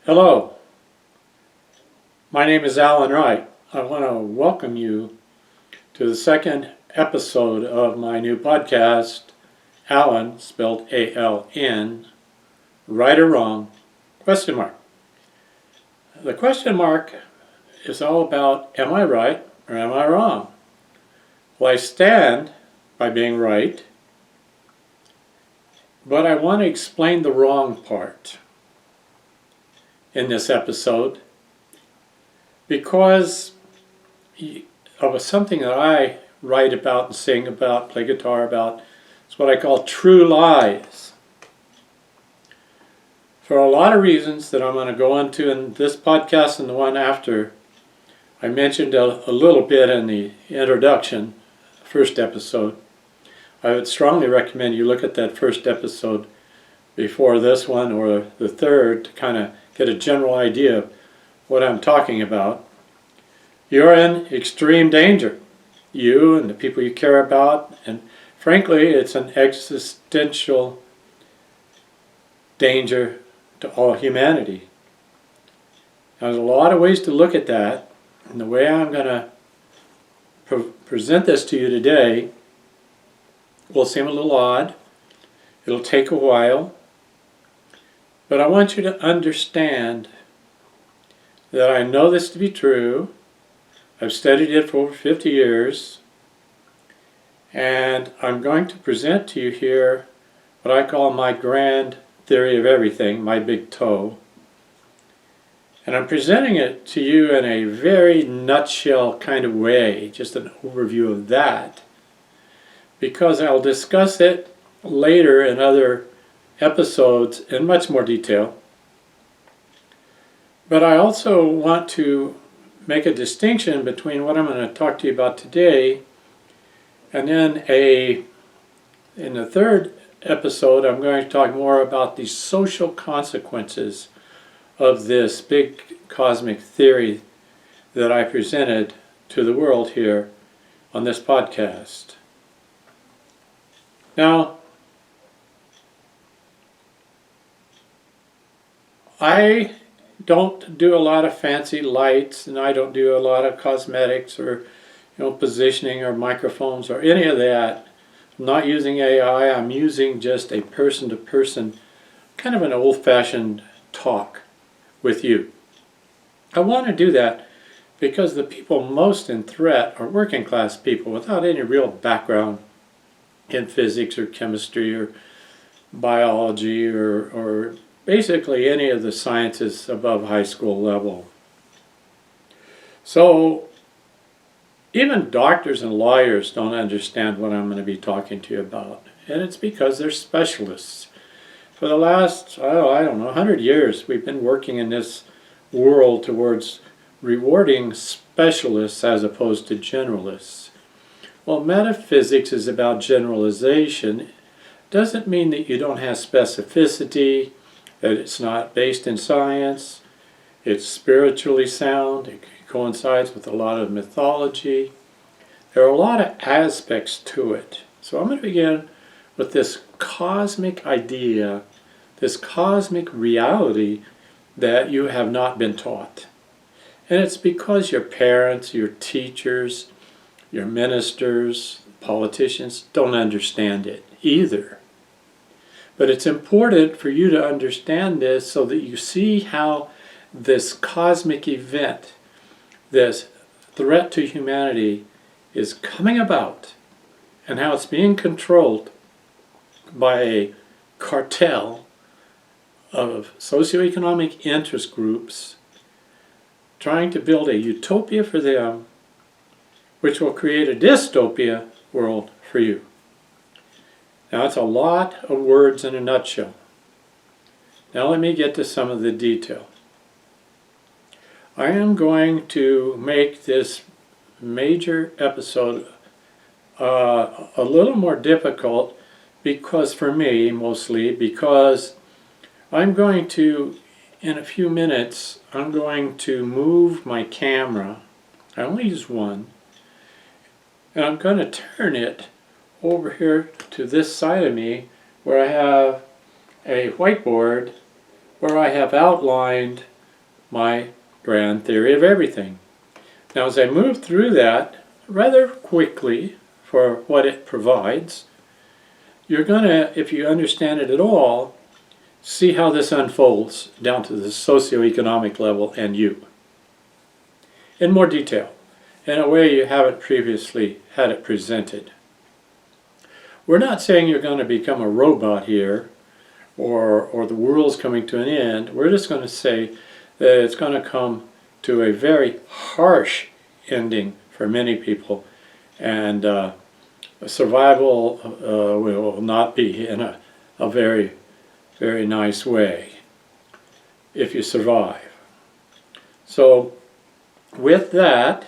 Hello, my name is Alan Wright. I want to welcome you to the second episode of my new podcast, Alan, spelled A-L-N, Right or Wrong, question mark. The question mark is all about, am I right or am I wrong? Well, I stand by being right, but I want to explain the wrong part in this episode because of something that I write about and sing about, play guitar about. It's what I call true lies. For a lot of reasons that I'm going to go into in this podcast and the one after, I mentioned a little bit in the introduction, first episode. I would strongly recommend you look at that first episode before this one or the third to kind of get a general idea of what I'm talking about. You're in extreme danger, you and the people you care about, and frankly it's an existential danger to all humanity. Now, there's a lot of ways to look at that, and the way I'm going to present this to you today will seem a little odd. It'll take a while. But I want you to understand that I know this to be true. I've studied it for over 50 years. And I'm going to present to you here what I call my grand theory of everything, my big toe. And I'm presenting it to you in a very nutshell kind of way, just an overview of that. Because I'll discuss it later in other episodes in much more detail. But I also want to make a distinction between what I'm going to talk to you about today and then in the third episode I'm going to talk more about the social consequences of this big cosmic theory that I presented to the world here on this podcast. Now, I don't do a lot of fancy lights, and I don't do a lot of cosmetics or positioning or microphones or any of that. I'm not using AI. I'm using just a person-to-person, kind of an old-fashioned talk with you. I want to do that because the people most in threat are working class people without any real background in physics or chemistry or biology or basically any of the sciences above high school level. So even doctors and lawyers don't understand what I'm going to be talking to you about. And it's because they're specialists. For the last, 100 years, we've been working in this world towards rewarding specialists as opposed to generalists. Well, metaphysics is about generalization. Doesn't mean that you don't have specificity, that it's not based in science. It's spiritually sound. It coincides with a lot of mythology. There are a lot of aspects to it. So I'm going to begin with this cosmic idea, this cosmic reality that you have not been taught. And it's because your parents, your teachers, your ministers, politicians don't understand it either. But it's important for you to understand this so that you see how this cosmic event, this threat to humanity, is coming about and how it's being controlled by a cartel of socioeconomic interest groups trying to build a utopia for them, which will create a dystopia world for you. Now, it's a lot of words in a nutshell. Now let me get to some of the detail. I am going to make this major episode a little more difficult because, for me mostly, because I'm going to in a few minutes, I'm going to move my camera. I only use one. And I'm going to turn it over here to this side of me where I have a whiteboard where I have outlined my grand theory of everything. Now as I move through that rather quickly for what it provides, you're going to, if you understand it at all, see how this unfolds down to the socioeconomic level and you in more detail, in a way you haven't previously had it presented. We're not saying you're going to become a robot here or the world's coming to an end. We're just going to say that it's going to come to a very harsh ending for many people, and survival will not be in a very, very nice way if you survive. So with that,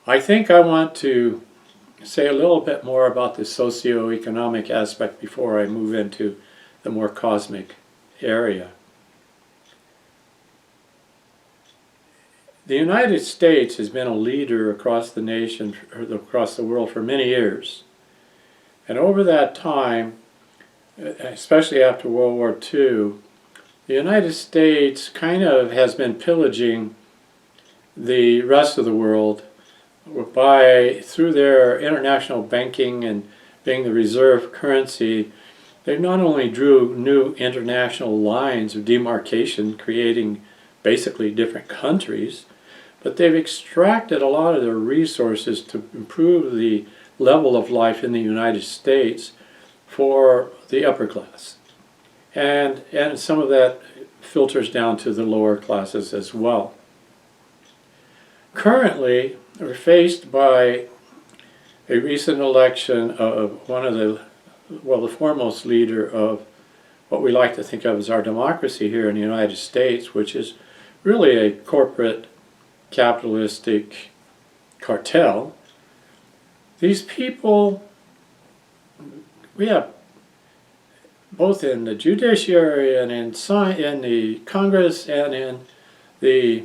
I think I want to say a little bit more about the socioeconomic aspect before I move into the more cosmic area. The United States has been a leader across the nation, or across the world for many years. And over that time, especially after World War II, the United States kind of has been pillaging the rest of the world through their international banking and being the reserve currency. They not only drew new international lines of demarcation, creating basically different countries, but they've extracted a lot of their resources to improve the level of life in the United States for the upper class. And some of that filters down to the lower classes as well. Currently, we're faced by a recent election of one of the foremost leader of what we like to think of as our democracy here in the United States, which is really a corporate capitalistic cartel. These people, we have both in the judiciary and in the Congress and in the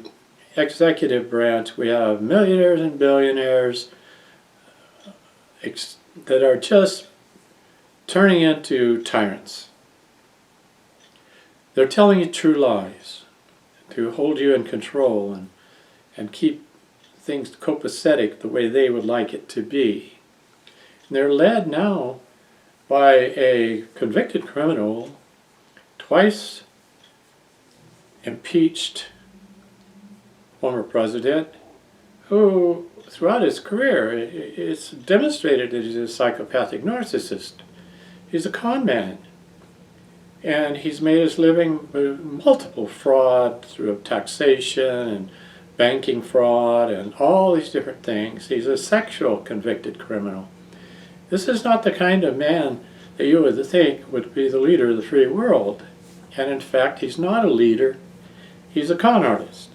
executive branch, we have millionaires and billionaires that are just turning into tyrants. They're telling you true lies to hold you in control and keep things copacetic the way they would like it to be. And they're led now by a convicted criminal, twice impeached former president, who throughout his career it's demonstrated that he's a psychopathic narcissist. He's a con man, and he's made his living with multiple fraud through taxation and banking fraud and all these different things. He's a sexual convicted criminal. This is not the kind of man that you would think would be the leader of the free world. And in fact, he's not a leader. He's a con artist.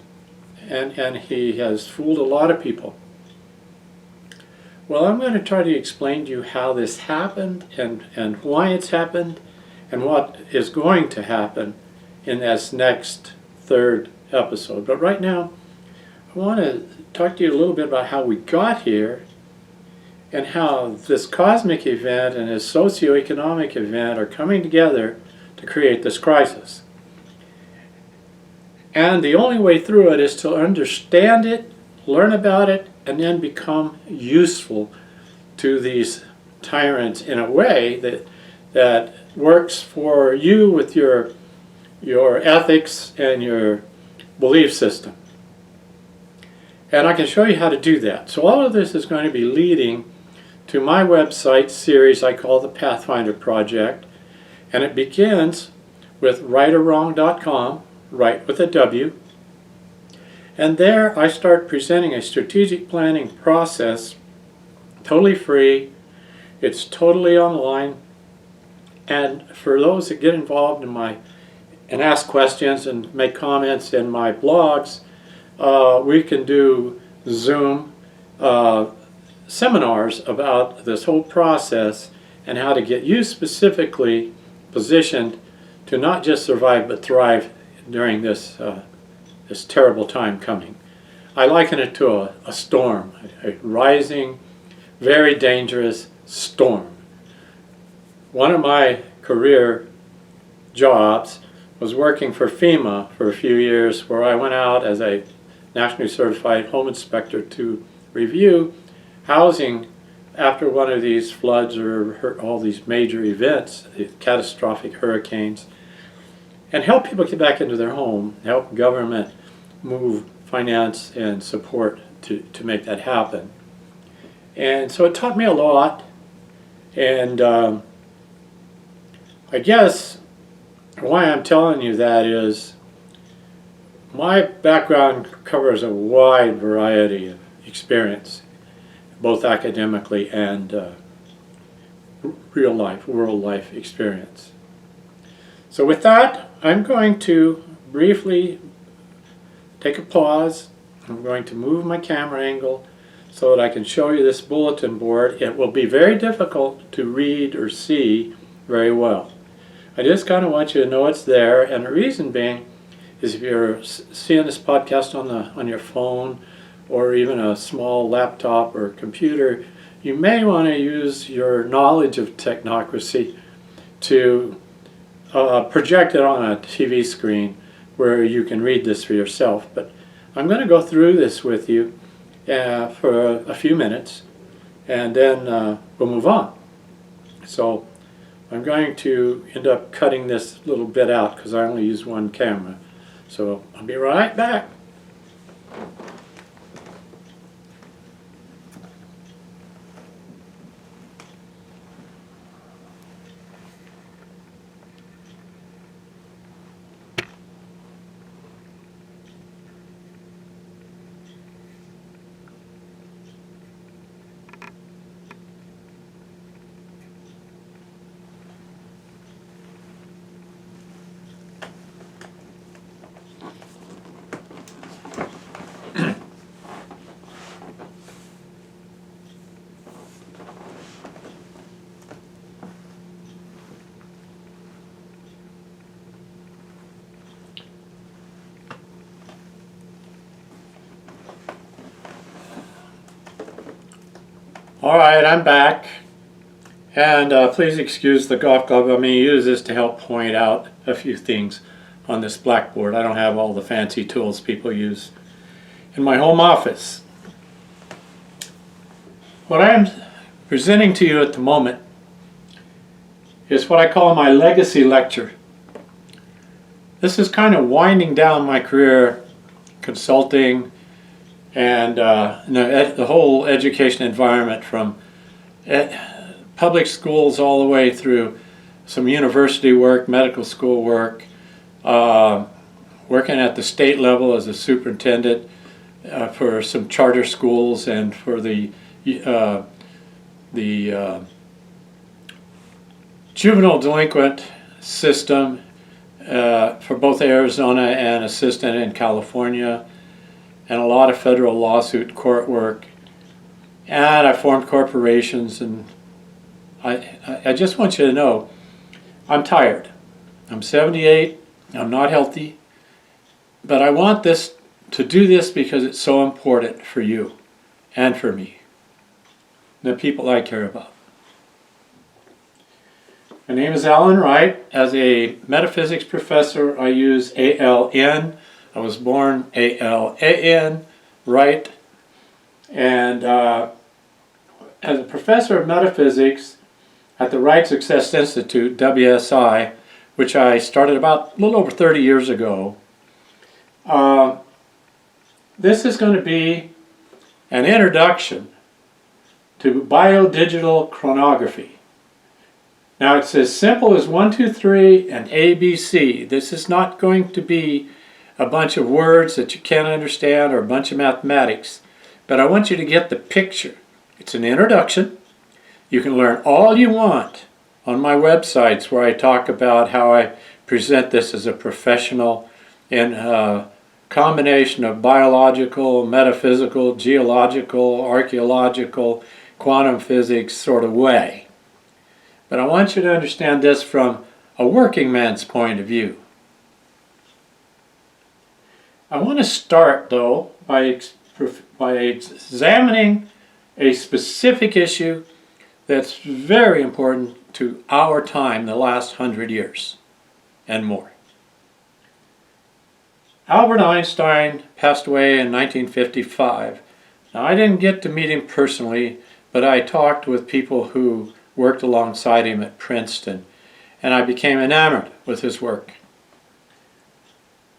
And he has fooled a lot of people. Well, I'm going to try to explain to you how this happened and why it's happened and what is going to happen in this next third episode. But right now, I want to talk to you a little bit about how we got here and how this cosmic event and this socioeconomic event are coming together to create this crisis. And the only way through it is to understand it, learn about it, and then become useful to these tyrants in a way that works for you with your ethics and your belief system. And I can show you how to do that. So all of this is going to be leading to my website series I call the Pathfinder Project. And it begins with rightorwrong.com, right with a W. And there I start presenting a strategic planning process, totally free. It's totally online. And for those that get involved in and ask questions and make comments in my blogs, we can do Zoom seminars about this whole process and how to get you specifically positioned to not just survive but thrive during this this terrible time coming. I liken it to a storm, a rising, very dangerous storm. One of my career jobs was working for FEMA for a few years, where I went out as a nationally certified home inspector to review housing after one of these floods or all these major events, catastrophic hurricanes, and help people get back into their home, help government move finance and support to make that happen. And so it taught me a lot, and I guess why I'm telling you that is my background covers a wide variety of experience, both academically and real life, world life experience. So with that, I'm going to briefly take a pause. I'm going to move my camera angle so that I can show you this bulletin board. It will be very difficult to read or see very well. I just kind of want you to know it's there, and the reason being is if you're seeing this podcast on your phone or even a small laptop or computer, you may want to use your knowledge of technocracy to project it on a TV screen where you can read this for yourself. But I'm going to go through this with you for a few minutes, and then we'll move on. So I'm going to end up cutting this little bit out because I only use one camera. So I'll be right back. All right, I'm back, and please excuse the golf club. I'm going to use this to help point out a few things on this blackboard. I don't have all the fancy tools people use in my home office. What I'm presenting to you at the moment is what I call my legacy lecture. This is kind of winding down my career consulting and the whole education environment, from public schools all the way through some university work, medical school work, working at the state level as a superintendent for some charter schools and for the juvenile delinquent system for both Arizona and assistant in California, and a lot of federal lawsuit court work. And I formed corporations, and I just want you to know I'm tired. I'm 78, I'm not healthy, but I want to do this because it's so important for you and for me, the people I care about. My name is Alan Wright. As a metaphysics professor, I use ALN. I was born ALAN, Wright. And as a professor of metaphysics at the Wright Success Institute, WSI, which I started about a little over 30 years ago, this is going to be an introduction to biodigital chronography. Now it's as simple as 1, 2, 3 and ABC. This is not going to be a bunch of words that you can't understand or a bunch of mathematics, but I want you to get the picture. It's an introduction. You can learn all you want on my websites where I talk about how I present this as a professional in a combination of biological, metaphysical, geological, archaeological, quantum physics sort of way. But I want you to understand this from a working man's point of view. I want to start, though, by examining a specific issue that's very important to our time, the last 100 years and more. Albert Einstein passed away in 1955. Now, I didn't get to meet him personally, but I talked with people who worked alongside him at Princeton, and I became enamored with his work.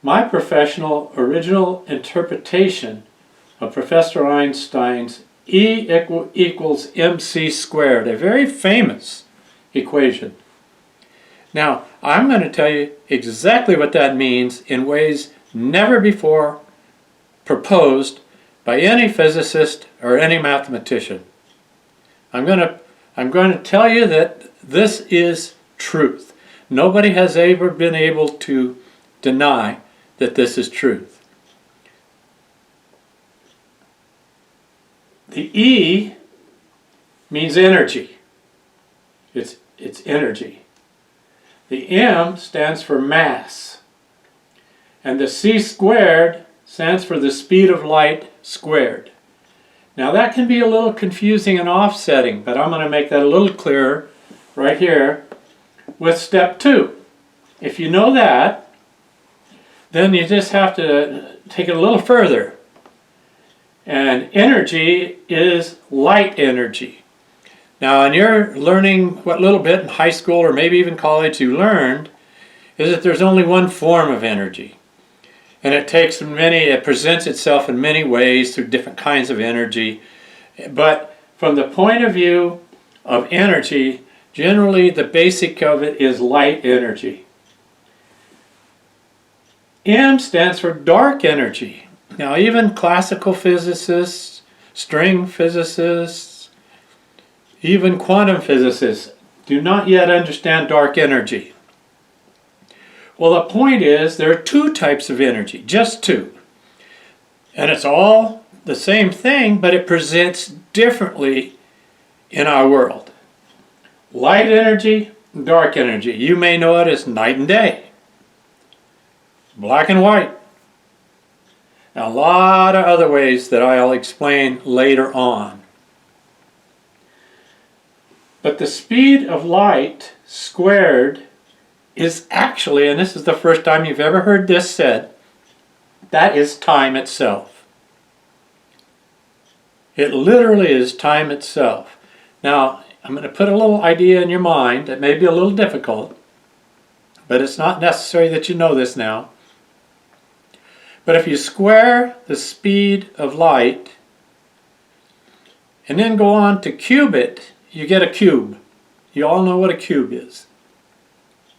My professional original interpretation of Professor Einstein's E equals mc squared, a very famous equation. Now, I'm going to tell you exactly what that means in ways never before proposed by any physicist or any mathematician. I'm going to tell you that this is truth. Nobody has ever been able to deny that this is truth. The E means energy. It's energy. The M stands for mass. And the c squared stands for the speed of light squared. Now that can be a little confusing and offsetting, but I'm going to make that a little clearer right here with step 2. If you know that, then you just have to take it a little further. And energy is light energy. Now, in your learning what little bit in high school or maybe even college you learned, is that there's only one form of energy. And it presents itself in many ways through different kinds of energy. But from the point of view of energy, generally the basic of it is light energy. M stands for dark energy. Now, even classical physicists, string physicists, even quantum physicists do not yet understand dark energy. Well, the point is there are 2 types of energy, just 2. And it's all the same thing, but it presents differently in our world. Light energy, dark energy. You may know it as night and day, black and white. And a lot of other ways that I'll explain later on. But the speed of light squared is actually, and this is the first time you've ever heard this said, that is time itself. It literally is time itself. Now, I'm going to put a little idea in your mind that may be a little difficult, but it's not necessary that you know this now. But if you square the speed of light and then go on to cube it, you get a cube. You all know what a cube is.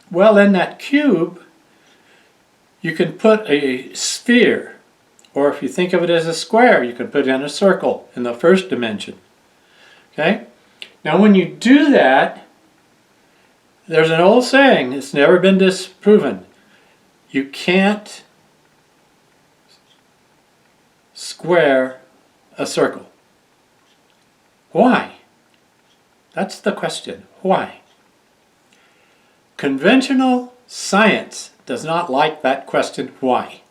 Well, in that cube, you can put a sphere, or if you think of it as a square, you can put in a circle in the first dimension. Okay? Now, when you do that, there's an old saying, it's never been disproven. You can't square a circle. Why? That's the question. Why? Conventional science does not like that question, why?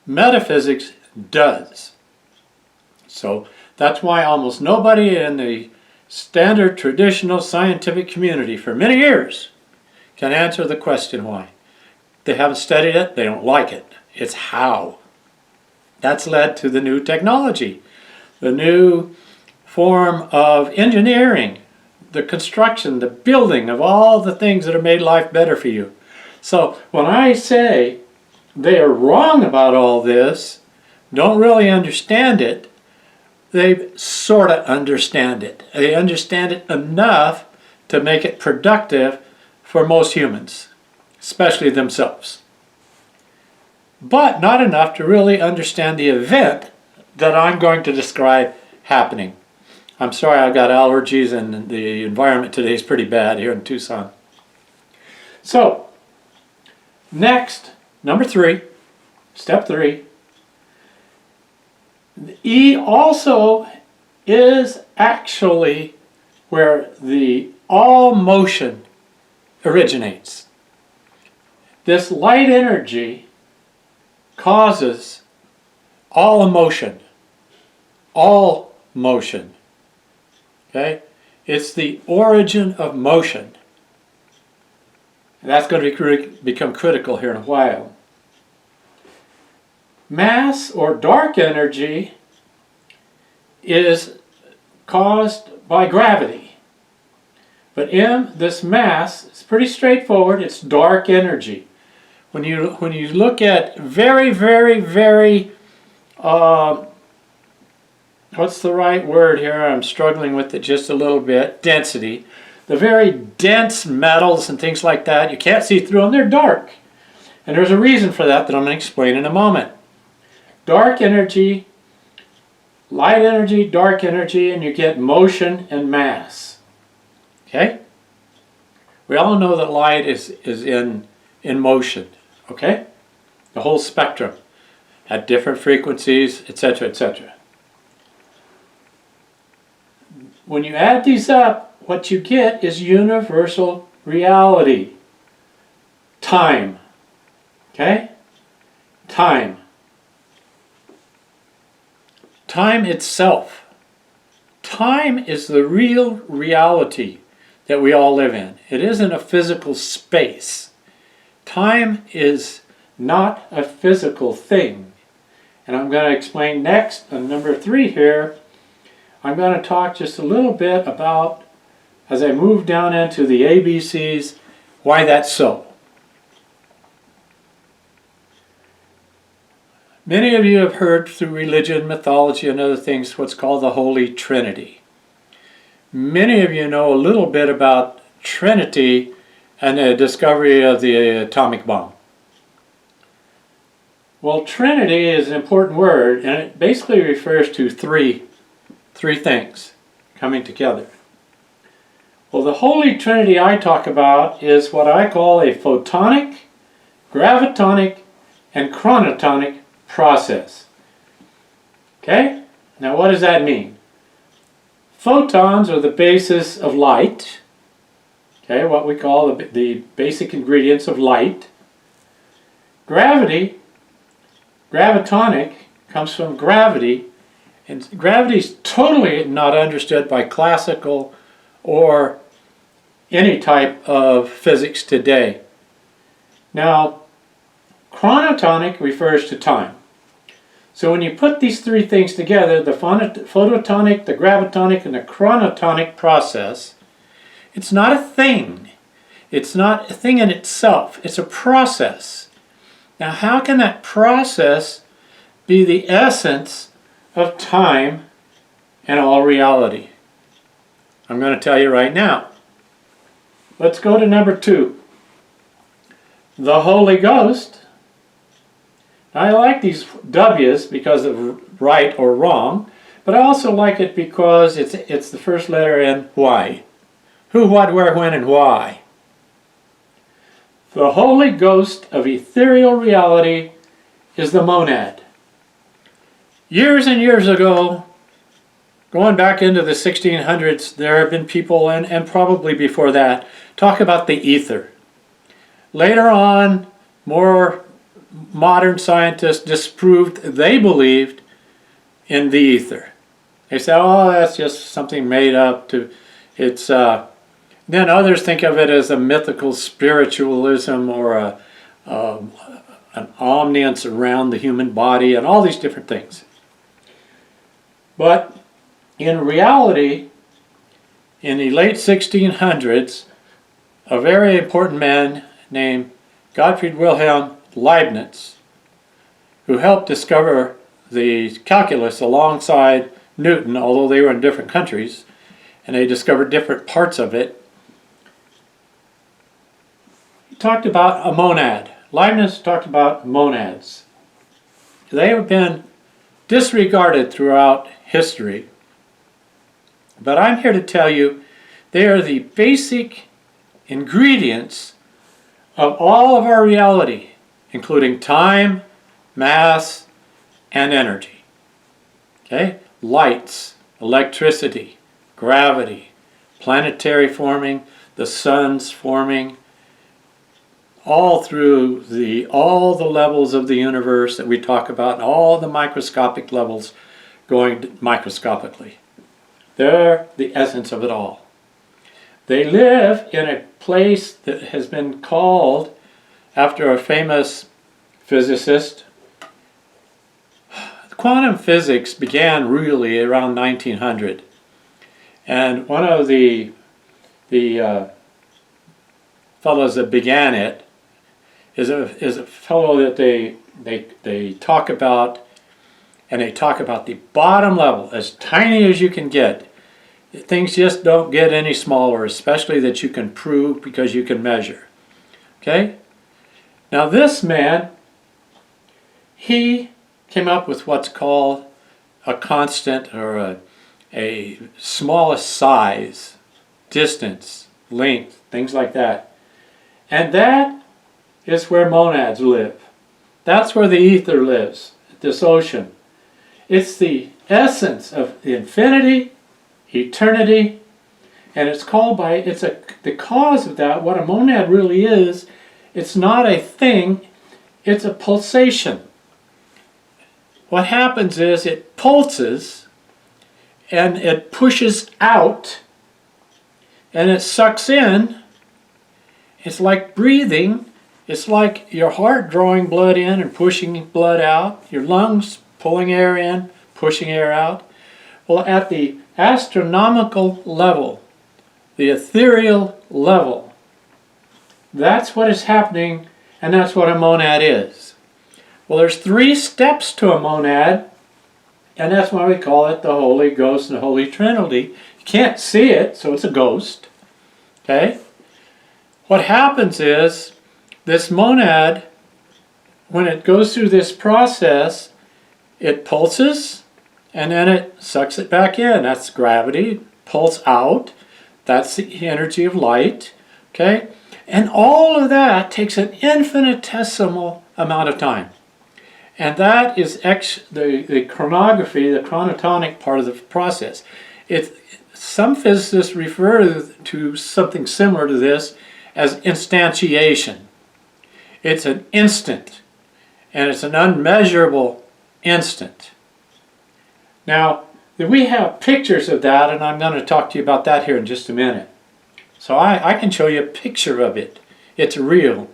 Metaphysics does. So that's why almost nobody in the standard traditional scientific community for many years can answer the question why. They haven't studied it, they don't like it. It's how. That's led to the new technology, the new form of engineering, the construction, the building of all the things that have made life better for you. So when I say they are wrong about all this, don't really understand it, they sort of understand it. They understand it enough to make it productive for most humans, especially themselves. But not enough to really understand the event that I'm going to describe happening. I'm sorry, I've got allergies and the environment today is pretty bad here in Tucson. So, next, number 3, step 3. The E also is actually where all motion originates. This light energy causes all emotion, all motion. Okay? It's the origin of motion. And that's going to become critical here in a while. Mass or dark energy is caused by gravity. But in this mass, it's pretty straightforward. It's dark energy. When you look at very, very, very, what's the right word here? I'm struggling with it just a little bit. Density. The very dense metals and things like that, you can't see through them. They're dark. And there's a reason for that I'm going to explain in a moment. Dark energy, light energy, dark energy, and you get motion and mass. Okay? We all know that light is in motion. Okay? The whole spectrum at different frequencies, etc., etc. When you add these up, what you get is universal reality. Time. Okay? Time. Time itself. Time is the real reality that we all live in. It isn't a physical space. Time is not a physical thing. And I'm going to explain next, on number 3 here, I'm going to talk just a little bit about, as I move down into the ABCs, why that's so. Many of you have heard through religion, mythology, and other things what's called the Holy Trinity. Many of you know a little bit about Trinity and the discovery of the atomic bomb. Well, Trinity is an important word, and it basically refers to three things coming together. Well, the Holy Trinity I talk about is what I call a photonic, gravitonic, and chronotonic process. Okay? Now what does that mean? Photons are the basis of light. Okay, what we call the basic ingredients of light. Gravitonic comes from gravity, and gravity is totally not understood by classical or any type of physics today. Now, chronotonic refers to time. So when you put these 3 things together, the photonic, the gravitonic, and the chronotonic process, it's not a thing. It's not a thing in itself. It's a process. Now how can that process be the essence of time and all reality? I'm going to tell you right now. Let's go to number 2. The Holy Ghost. I like these W's because of right or wrong, but I also like it because it's the first letter in why. Who, what, where, when, and why. The Holy Ghost of ethereal reality is the monad. Years and years ago, going back into the 1600s, there have been people, and probably before that, talk about the ether. Later on, more modern scientists disproved they believed in the ether. They said, oh, that's just something made up to, it's, then others think of it as a mythical spiritualism or an omniscience around the human body and all these different things. But in reality, in the late 1600s, a very important man named Gottfried Wilhelm Leibniz, who helped discover the calculus alongside Newton, although they were in different countries, and they discovered different parts of it. He talked about a monad. Leibniz talked about monads. They have been disregarded throughout history, but I'm here to tell you they are the basic ingredients of all of our reality, including time, mass, and energy. Okay? Lights, electricity, gravity, planetary forming, the sun's forming, all through all the levels of the universe that we talk about, and all the microscopic levels going microscopically. They're the essence of it all. They live in a place that has been called after a famous physicist. Quantum physics began really around 1900, and one of the fellows that began it is a fellow that they talk about, and they talk about the bottom level, as tiny as you can get. Things just don't get any smaller, especially that you can prove because you can measure. Okay? Now this man, he came up with what's called a constant, or a smallest size, distance, length, things like that. And that is where monads live. That's where the ether lives, this ocean. It's the essence of the infinity, eternity, and it's called by, the cause of that, what a monad really is, it's not a thing, it's a pulsation. What happens is it pulses and it pushes out and it sucks in. It's like breathing. It's like your heart drawing blood in and pushing blood out, your lungs pulling air in, pushing air out. Well, at the astronomical level, the ethereal level, that's what is happening, and that's what a monad is. Well, there's 3 steps to a monad, and that's why we call it the Holy Ghost and the Holy Trinity. You can't see it, so it's a ghost. Okay? What happens is, this monad, when it goes through this process, it pulses, and then it sucks it back in. That's gravity. Pulse out. That's the energy of light. Okay? And all of that takes an infinitesimal amount of time. And that is the chronography, the chronotonic part of the process. Some physicists refer to something similar to this as instantiation. It's an instant, and it's an unmeasurable instant. Now, we have pictures of that, and I'm going to talk to you about that here in just a minute. So I can show you a picture of it. It's real,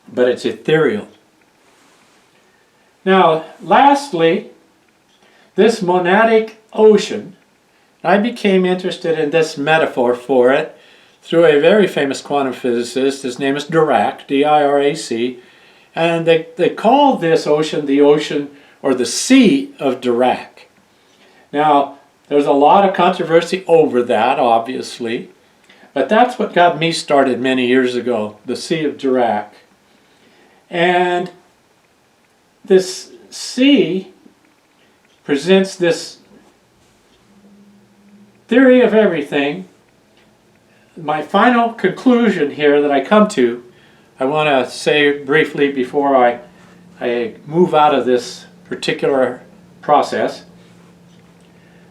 but it's ethereal. Now, lastly, this monadic ocean, I became interested in this metaphor for it through a very famous quantum physicist. His name is Dirac, D-I-R-A-C, and they call this ocean the ocean or the Sea of Dirac. Now, there's a lot of controversy over that, obviously, but that's what got me started many years ago, the Sea of Dirac. And this sea presents this theory of everything. My final conclusion here that I come to, I want to say briefly before I move out of this particular process.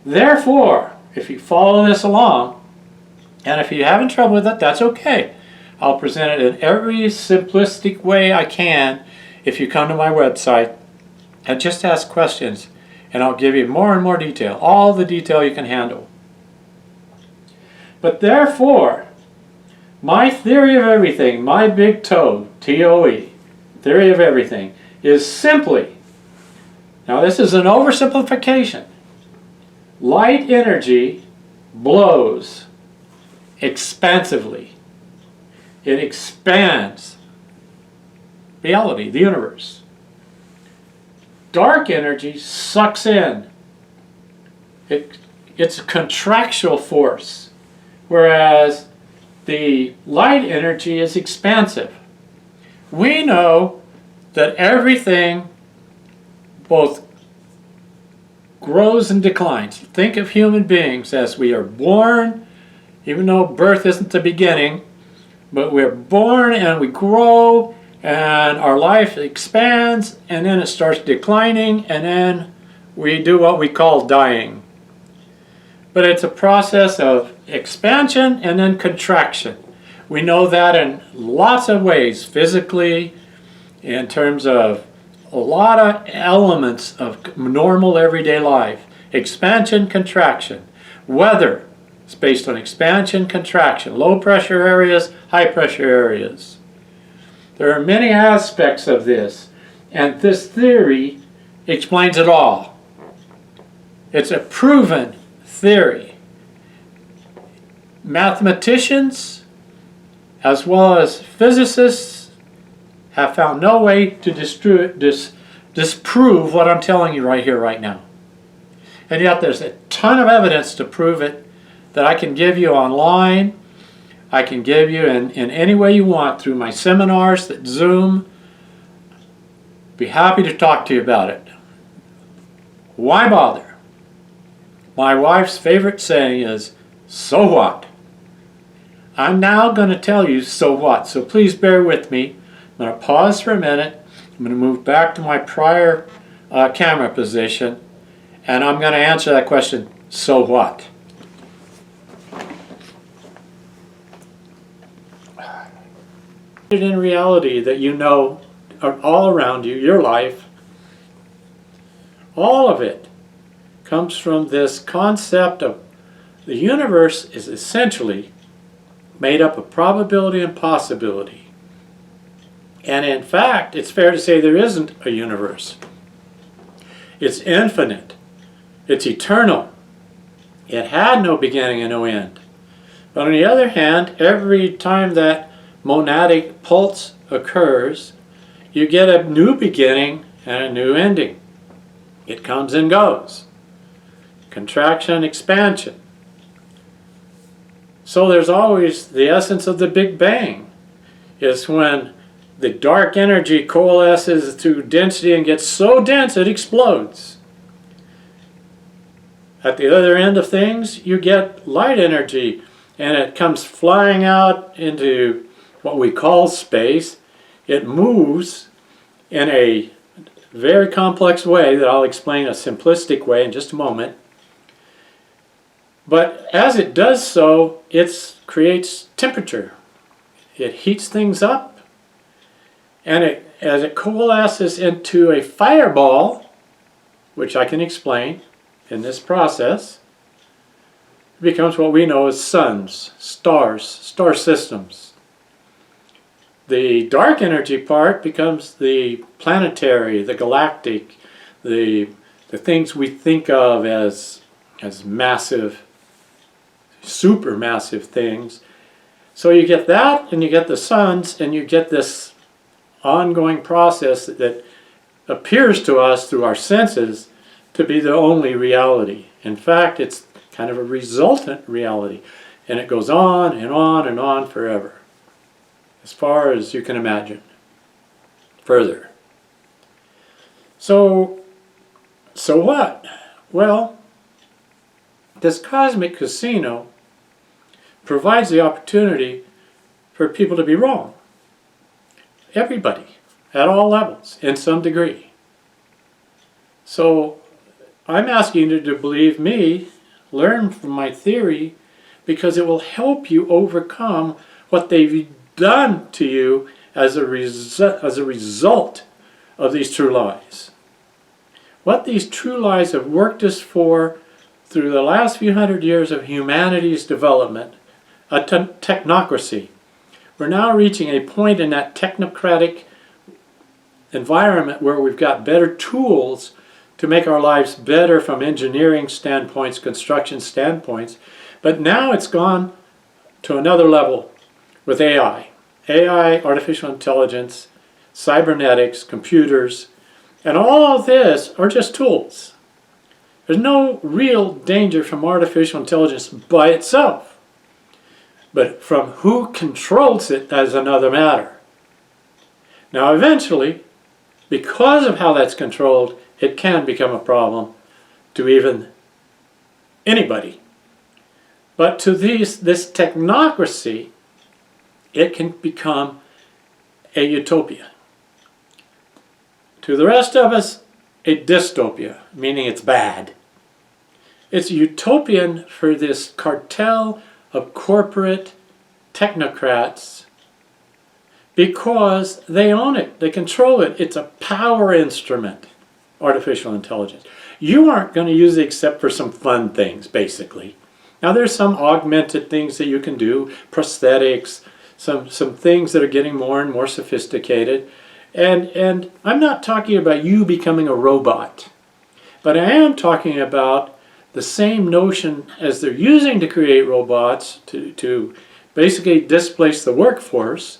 Therefore, if you follow this along, and if you're having trouble with it, that's okay. I'll present it in every simplistic way I can if you come to my website and just ask questions, and I'll give you more and more detail, all the detail you can handle. But therefore, my theory of everything, my big toe, T-O-E, theory of everything, is simply, now this is an oversimplification, light energy blows expansively. It expands reality, the universe. Dark energy sucks in. It's a contractual force, whereas the light energy is expansive. We know that everything both grows and declines. Think of human beings as we are born, even though birth isn't the beginning, but we're born and we grow and our life expands and then it starts declining and then we do what we call dying. But it's a process of expansion and then contraction. We know that in lots of ways, physically, in terms of a lot of elements of normal everyday life. Expansion, contraction. Weather is based on expansion, contraction. Low pressure areas, high pressure areas. There are many aspects of this, and this theory explains it all. It's a proven theory. Mathematicians, as well as physicists, have found no way to disprove what I'm telling you right here, right now. And yet there's a ton of evidence to prove it that I can give you online. I can give you in any way you want through my seminars, that Zoom. Be happy to talk to you about it. Why bother? My wife's favorite saying is, so what? I'm now going to tell you so what. So please bear with me. I'm going to pause for a minute. I'm going to move back to my prior camera position, and I'm going to answer that question, so what? In reality that you know are all around you, your life, all of it comes from this concept of the universe is essentially made up of probability and possibility. And in fact, it's fair to say there isn't a universe. It's infinite. It's eternal. It had no beginning and no end. But on the other hand, every time that monadic pulse occurs, you get a new beginning and a new ending. It comes and goes. Contraction, expansion. So there's always the essence of the Big Bang is when the dark energy coalesces through density and gets so dense it explodes. At the other end of things, you get light energy, and it comes flying out into what we call space. It moves in a very complex way that I'll explain a simplistic way in just a moment. But as it does so, it creates temperature. It heats things up, and as it coalesces into a fireball, which I can explain in this process, it becomes what we know as suns, stars, star systems. The dark energy part becomes the planetary, the galactic, the things we think of as massive, supermassive things. So you get that, and you get the suns, and you get this ongoing process that appears to us through our senses to be the only reality. In fact, it's kind of a resultant reality, and it goes on and on and on forever, as far as you can imagine. Further. So what? Well, this cosmic casino provides the opportunity for people to be wrong. Everybody, at all levels, in some degree. So I'm asking you to believe me, learn from my theory, because it will help you overcome what they've done to you as a result of these true lies. What these true lies have worked us for through the last few hundred years of humanity's development, a technocracy. We're now reaching a point in that technocratic environment where we've got better tools to make our lives better from engineering standpoints, construction standpoints. But now it's gone to another level with AI. AI, artificial intelligence, cybernetics, computers, and all of this are just tools. There's no real danger from artificial intelligence by itself. But from who controls it is another matter. Now eventually, because of how that's controlled, it can become a problem to even anybody. But to this technocracy, it can become a utopia. To the rest of us, a dystopia, meaning it's bad. It's utopian for this cartel of corporate technocrats because they own it, they control it. It's a power instrument, artificial intelligence. You aren't going to use it except for some fun things, basically. Now there's some augmented things that you can do, prosthetics, some things that are getting more and more sophisticated. And I'm not talking about you becoming a robot, but I am talking about the same notion as they're using to create robots to basically displace the workforce.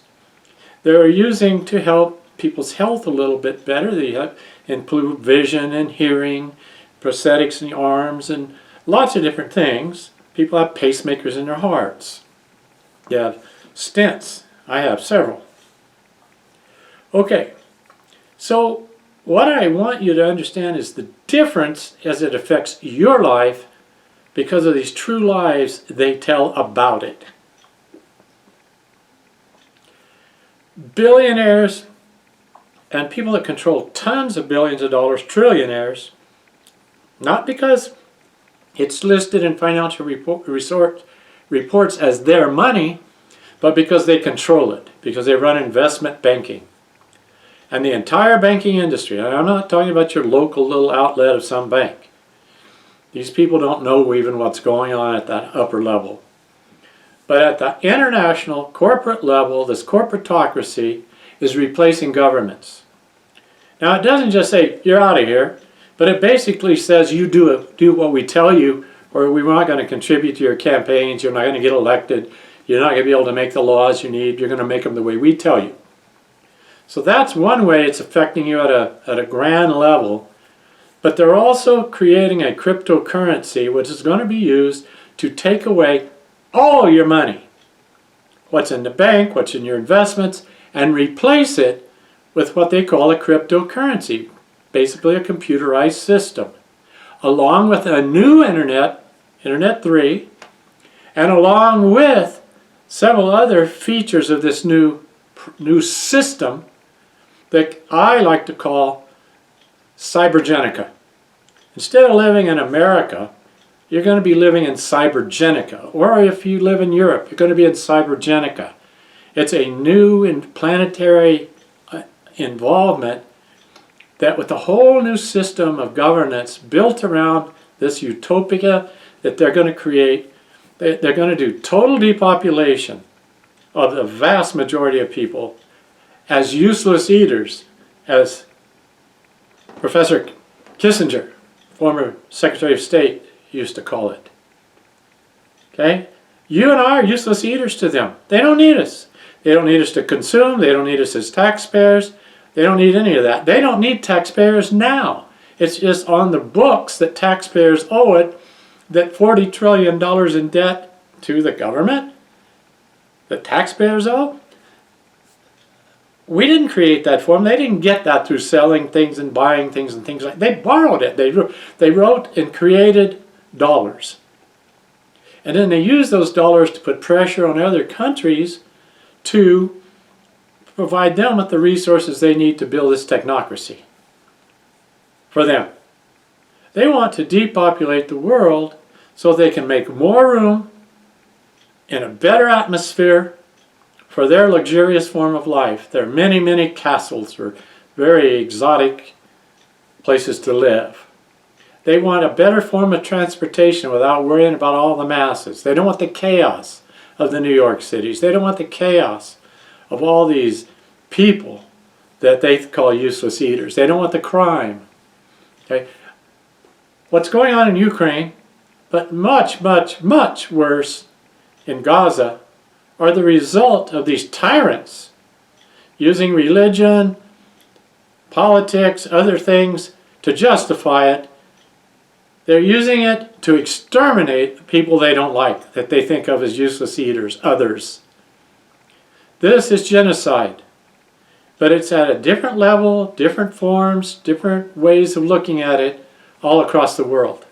They're using to help people's health a little bit better. They have improve vision and hearing, prosthetics in the arms, and lots of different things. People have pacemakers in their hearts. They have stents. I have several. Okay, so what I want you to understand is the difference as it affects your life because of these true lies they tell about it. Billionaires and people that control tons of billions of dollars, trillionaires, not because it's listed in financial reports as their money, but because they control it, because they run investment banking. And the entire banking industry, and I'm not talking about your local little outlet of some bank. These people don't know even what's going on at that upper level. But at the international corporate level, this corporatocracy is replacing governments. Now it doesn't just say, you're out of here, but it basically says you do what we tell you, or we're not going to contribute to your campaigns, you're not going to get elected, you're not going to be able to make the laws you need, you're going to make them the way we tell you. So that's one way it's affecting you at a grand level. But they're also creating a cryptocurrency which is going to be used to take away all your money, what's in the bank, what's in your investments, and replace it with what they call a cryptocurrency, basically a computerized system, along with a new internet, Internet 3, and along with several other features of this new system that I like to call cybergenica. Instead of living in America, you're going to be living in cybergenica. Or if you live in Europe, you're going to be in cybergenica. It's a new and planetary involvement that with a whole new system of governance built around this utopia that they're going to create, they're going to do total depopulation of the vast majority of people as useless eaters, as Professor Kissinger, former Secretary of State, used to call it. Okay? You and I are useless eaters to them. They don't need us. They don't need us to consume. They don't need us as taxpayers. They don't need any of that. They don't need taxpayers now. It's just on the books that taxpayers owe it, that $40 trillion in debt to the government that taxpayers owe. We didn't create that for them. They didn't get that through selling things and buying things and things like that. They borrowed it. They wrote and created dollars. And then they used those dollars to put pressure on other countries to provide them with the resources they need to build this technocracy for them. They want to depopulate the world so they can make more room in a better atmosphere for their luxurious form of life. There are many, many castles or very exotic places to live. They want a better form of transportation without worrying about all the masses. They don't want the chaos of the New York cities. They don't want the chaos of all these people that they call useless eaters. They don't want the crime. Okay? What's going on in Ukraine, but much, much, much worse in Gaza, are the result of these tyrants using religion, politics, other things to justify it. They're using it to exterminate people they don't like, that they think of as useless eaters, others. This is genocide, but it's at a different level, different forms, different ways of looking at it all across the world.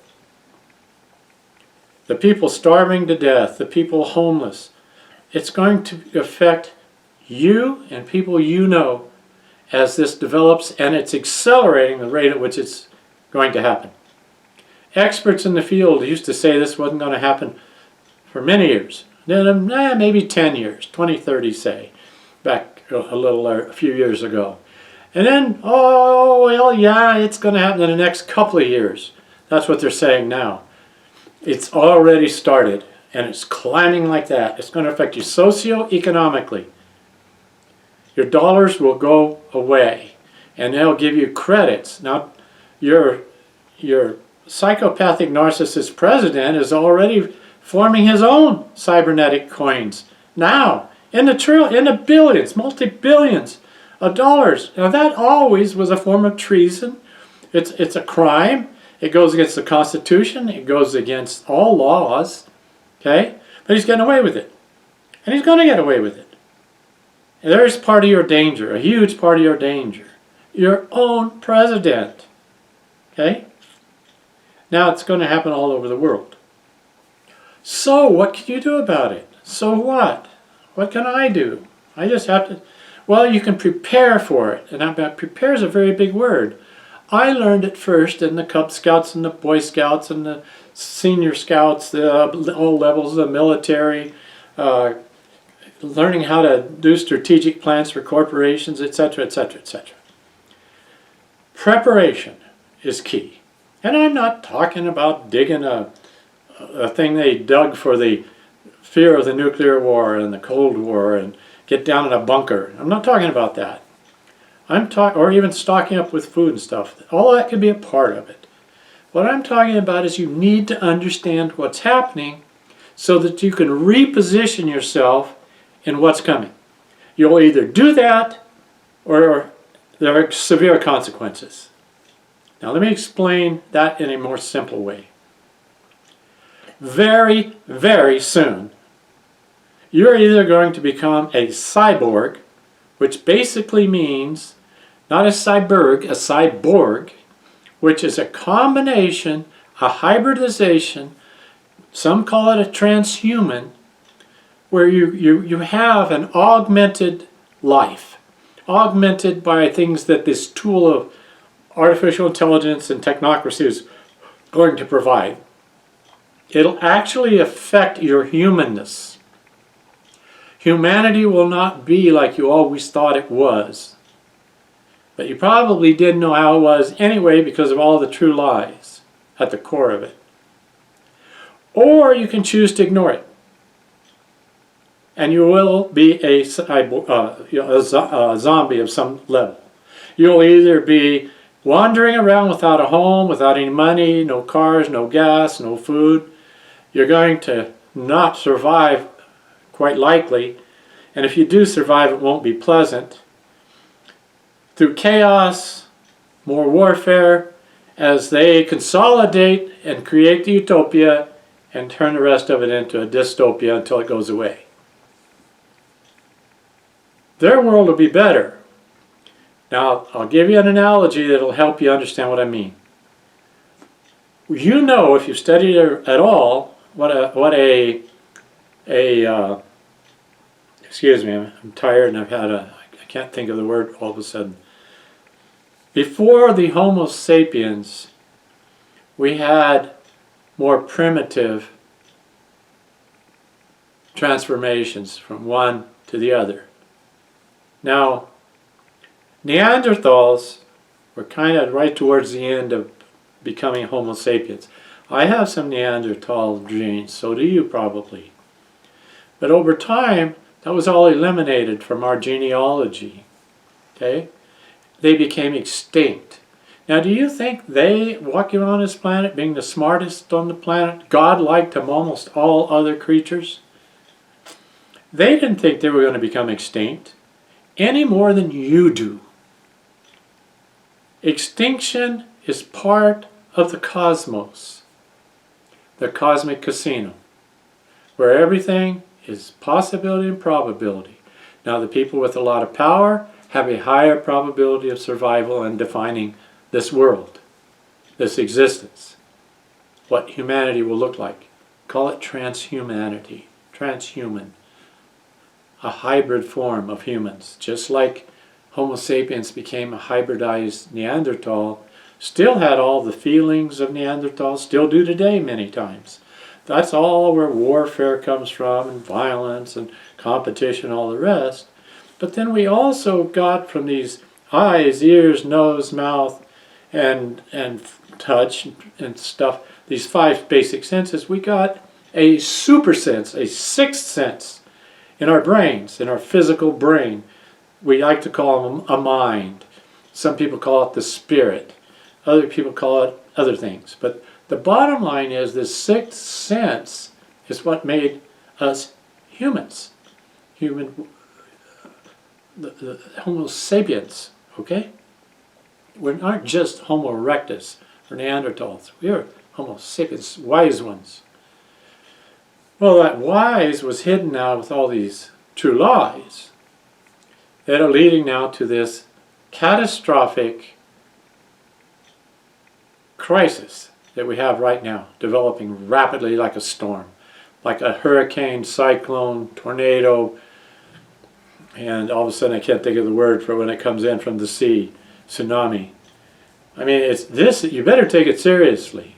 The people starving to death, the people homeless. It's going to affect you and people you know as this develops, and it's accelerating the rate at which it's going to happen. Experts in the field used to say this wasn't going to happen for many years. then maybe 10 years, 2030 say, back a few years ago. And then, oh, well, yeah, it's going to happen in the next couple of years. That's what they're saying now. It's already started, and it's climbing like that. It's going to affect you socio-economically. Your dollars will go away, and they'll give you credits. Now, your psychopathic narcissist president is already forming his own cybernetic coins now in the billions, multi-billions of dollars. Now that always was a form of treason. It's a crime. It goes against the Constitution. It goes against all laws. Okay? But he's getting away with it. And he's going to get away with it. And there's part of your danger, a huge part of your danger. Your own president. Okay? Now it's going to happen all over the world. So what can you do about it? So what? What can I do? I just have to... Well, you can prepare for it. And prepare is a very big word. I learned it first in the Cub Scouts and the Boy Scouts and the Senior Scouts, all levels of the military, learning how to do strategic plans for corporations, etc., etc., etc. Preparation is key. And I'm not talking about digging a thing they dug for the fear of the nuclear war and the Cold War and get down in a bunker. I'm not talking about that. Or even stocking up with food and stuff. All that could be a part of it. What I'm talking about is you need to understand what's happening so that you can reposition yourself in what's coming. You'll either do that or there are severe consequences. Now let me explain that in a more simple way. Very, very soon, you're either going to become a cyborg, which basically means not a cyborg, a cyborg, which is a combination, a hybridization, some call it a transhuman, where you have an augmented life, augmented by things that this tool of artificial intelligence and technocracy is going to provide. It'll actually affect your humanness. Humanity will not be like you always thought it was. But you probably didn't know how it was anyway because of all the true lies at the core of it. Or you can choose to ignore it. And you will be a zombie of some level. You'll either be wandering around without a home, without any money, no cars, no gas, no food. You're going to not survive, quite likely. And if you do survive, it won't be pleasant. Through chaos, more warfare, as they consolidate and create the utopia and turn the rest of it into a dystopia until it goes away. Their world will be better. Now, I'll give you an analogy that will help you understand what I mean. You know, if you've studied at all, excuse me, I'm tired and I can't think of the word all of a sudden. Before the Homo sapiens, we had more primitive transformations from one to the other. Now, Neanderthals were kind of right towards the end of becoming Homo sapiens. I have some Neanderthal genes, so do you probably. But over time, that was all eliminated from our genealogy. Okay? They became extinct. Now, do you think they, walking on this planet, being the smartest on the planet, godlike to almost all other creatures? They didn't think they were going to become extinct any more than you do. Extinction is part of the cosmos, the cosmic casino, where everything is possibility and probability. Now, the people with a lot of power have a higher probability of survival and defining this world, this existence, what humanity will look like. Call it transhumanity, transhuman, a hybrid form of humans. Just like Homo sapiens became a hybridized Neanderthal, still had all the feelings of Neanderthals, still do today many times. That's all where warfare comes from, and violence and competition, all the rest. But then we also got from these eyes, ears, nose, mouth, and touch and stuff, these 5 basic senses, we got a super sense, a 6th sense in our brains, in our physical brain. We like to call them a mind. Some people call it the spirit. Other people call it other things. But the bottom line is this 6th sense is what made us humans. The Homo sapiens, okay? We aren't just Homo erectus or Neanderthals. We are Homo sapiens, wise ones. Well, that wise was hidden now with all these true lies that are leading now to this catastrophic crisis that we have right now, developing rapidly like a storm, like a hurricane, cyclone, tornado, and all of a sudden I can't think of the word for when it comes in from the sea, tsunami. I mean, it's this, you better take it seriously.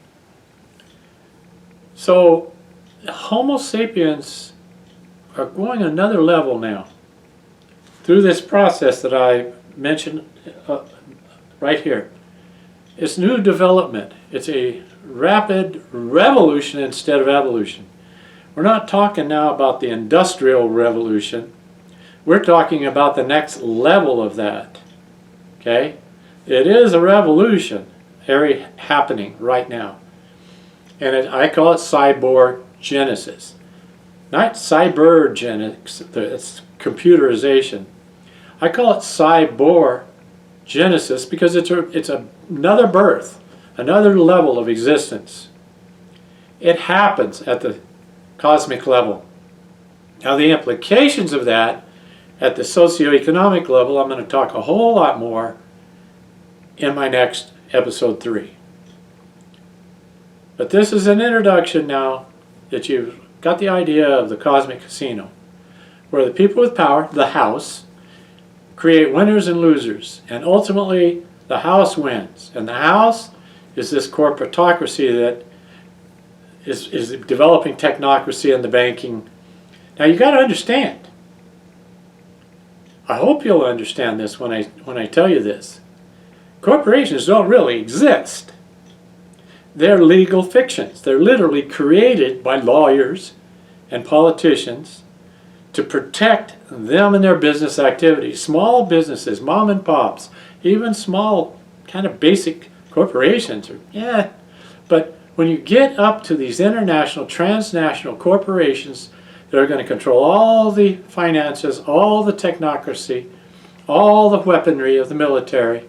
So, Homo sapiens are going another level now through this process that I mentioned right here. It's new development. It's a rapid revolution instead of evolution. We're not talking now about the Industrial Revolution. We're talking about the next level of that. Okay? It is a revolution happening right now. And I call it cyborgenesis. Not cybergenics, it's computerization. I call it cyborgenesis because it's another birth, another level of existence. It happens at the cosmic level. Now the implications of that at the socioeconomic level, I'm going to talk a whole lot more in my next episode 3. But this is an introduction now that you've got the idea of the cosmic casino, where the people with power, the house, create winners and losers, and ultimately the house wins. And the house is this corporatocracy that is developing technocracy in the banking. Now you got to understand. I hope you'll understand this when I tell you this. Corporations don't really exist. They're legal fictions. They're literally created by lawyers and politicians to protect them and their business activities. Small businesses, mom and pops, even small kind of basic corporations. But when you get up to these international, transnational corporations that are going to control all the finances, all the technocracy, all the weaponry of the military,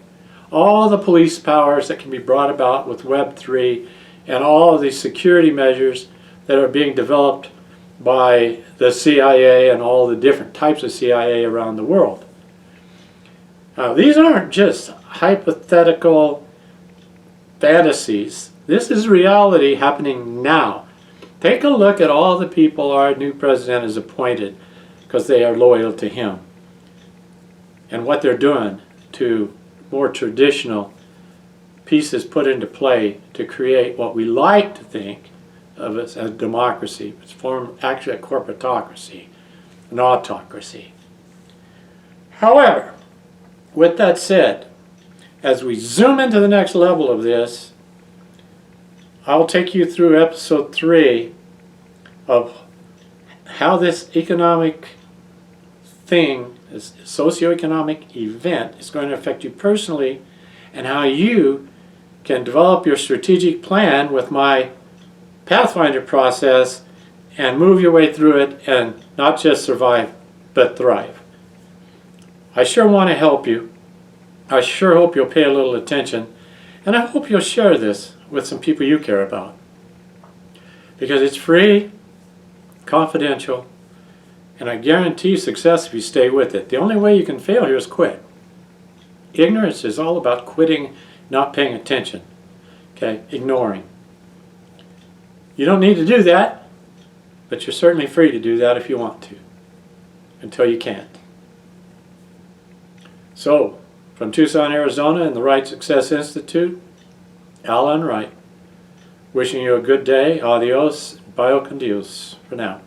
all the police powers that can be brought about with Web 3, and all of these security measures that are being developed by the CIA and all the different types of CIA around the world. Now, these aren't just hypothetical fantasies. This is reality happening now. Take a look at all the people our new president has appointed because they are loyal to him, and what they're doing to more traditional pieces put into play to create what we like to think of as a democracy. It's actually a corporatocracy, an autocracy. However, with that said, as we zoom into the next level of this, I'll take you through episode 3 of how this economic thing, this socioeconomic event, is going to affect you personally, and how you can develop your strategic plan with my Pathfinder process and move your way through it and not just survive, but thrive. I sure want to help you. I sure hope you'll pay a little attention, and I hope you'll share this with some people you care about. Because it's free, confidential, and I guarantee success if you stay with it. The only way you can fail here is quit. Ignorance is all about quitting, not paying attention, okay, ignoring. You don't need to do that, but you're certainly free to do that if you want to, until you can't. So, from Tucson, Arizona and the Right Success Institute, Alan Wright, wishing you a good day. Adios. Bio con Dios for now.